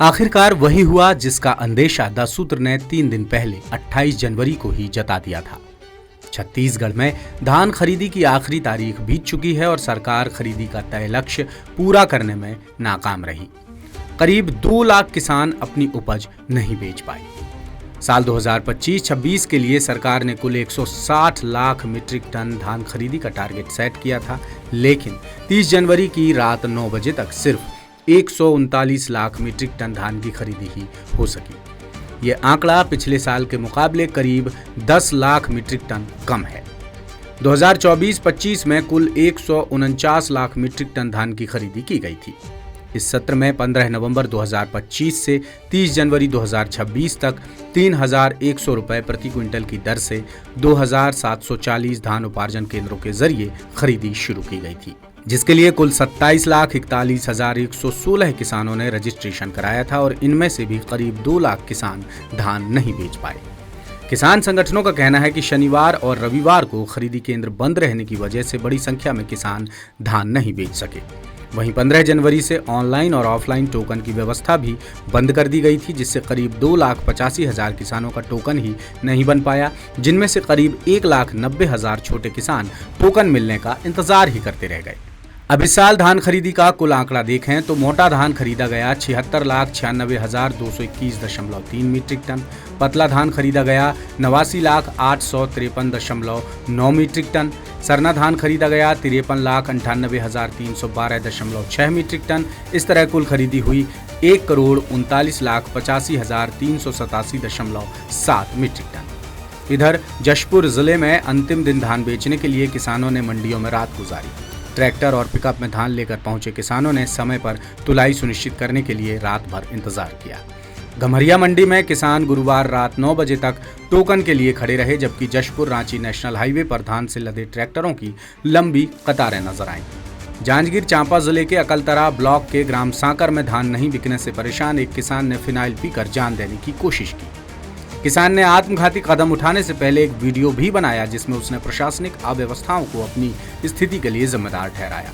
आखिरकार वही हुआ जिसका अंदेशा द सूत्र ने 3 दिन पहले 28 जनवरी को ही जता दिया था। छत्तीसगढ़ में धान खरीदी की आखिरी तारीख बीत चुकी है और सरकार खरीदी का तय लक्ष्य पूरा करने में नाकाम रही। करीब 2 लाख किसान अपनी उपज नहीं बेच पाए। साल 2025-26 के लिए सरकार ने कुल 160 लाख मीट्रिक टन धान खरीदी का टारगेट सेट किया था, लेकिन 30 जनवरी की रात 9 बजे तक सिर्फ 139 लाख मीट्रिक टन धान की खरीदी ही हो सकी। ये आंकड़ा पिछले साल के मुकाबले करीब 10 लाख मीट्रिक टन कम है। 2024-25 में कुल 149 लाख मीट्रिक टन धान की खरीदी की गई थी। इस सत्र में 15 नवंबर 2025 से 30 जनवरी 2026 तक 3,100 रुपए प्रति क्विंटल की दर से 2,740 धान उपार्जन केंद्रों के जरिए खरीदी शुरू की गई थी, जिसके लिए कुल 27,41,116 किसानों ने रजिस्ट्रेशन कराया था और इनमें से भी करीब 2 लाख किसान धान नहीं बेच पाए। किसान संगठनों का कहना है कि शनिवार और रविवार को खरीदी केंद्र बंद रहने की वजह से बड़ी संख्या में किसान धान नहीं बेच सके। वहीं 15 जनवरी से ऑनलाइन और ऑफलाइन टोकन की व्यवस्था भी बंद कर दी गई थी, जिससे करीब 2,85,000 किसानों का टोकन ही नहीं बन पाया, जिनमें से करीब 1,90,000 छोटे किसान टोकन मिलने का इंतजार ही करते रह गए। अब इस साल धान खरीदी का कुल आंकड़ा देखें तो मोटा धान खरीदा गया 76,96,221.3 मीट्रिक टन, पतला धान खरीदा गया 89,853.9 मीट्रिक टन, सरना धान खरीदा गया 53,98,312.6 मीट्रिक टन। इस तरह कुल खरीदी हुई 1,39,85,387.7 मीट्रिक टन। इधर जशपुर जिले में अंतिम दिन धान बेचने के लिए किसानों ने मंडियों में रात गुजारी। ट्रैक्टर और पिकअप में धान लेकर पहुंचे किसानों ने समय पर तुलाई सुनिश्चित करने के लिए रात भर इंतजार किया। गम्हरिया मंडी में किसान गुरुवार रात 9 बजे तक टोकन के लिए खड़े रहे, जबकि जशपुर रांची नेशनल हाईवे पर धान से लदे ट्रैक्टरों की लंबी कतारें नजर आईं। जांजगीर चांपा जिले के अकलतरा ब्लॉक के ग्राम सांकर में धान नहीं बिकने से परेशान एक किसान ने फिनाइल पीकर जान देने की कोशिश की। किसान ने आत्मघाती कदम उठाने से पहले एक वीडियो भी बनाया, जिसमें उसने प्रशासनिक अव्यवस्थाओं को अपनी स्थिति के लिए जिम्मेदार ठहराया।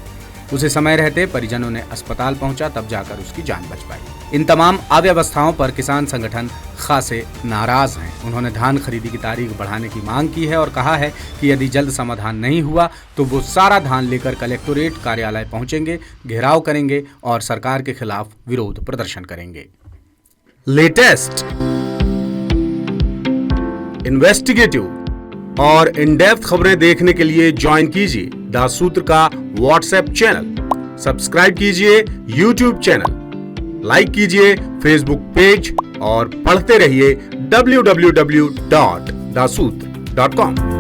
उसे समय रहते परिजनों ने अस्पताल पहुंचा, तब जाकर उसकी जान बच पाई। इन तमाम अव्यवस्थाओं पर किसान संगठन खासे नाराज हैं। उन्होंने धान खरीदी की तारीख बढ़ाने की मांग की है और कहा है कि यदि जल्द समाधान नहीं हुआ तो वो सारा धान लेकर कलेक्टोरेट कार्यालय पहुंचेंगे, घेराव करेंगे और सरकार के खिलाफ विरोध प्रदर्शन करेंगे। लेटेस्ट, इन्वेस्टिगेटिव और इन डेप्थ खबरें देखने के लिए ज्वाइन कीजिए द सूत्र का व्हाट्सएप चैनल, सब्सक्राइब कीजिए यूट्यूब चैनल, लाइक कीजिए फेसबुक पेज और पढ़ते रहिए www.daसूत्र.com।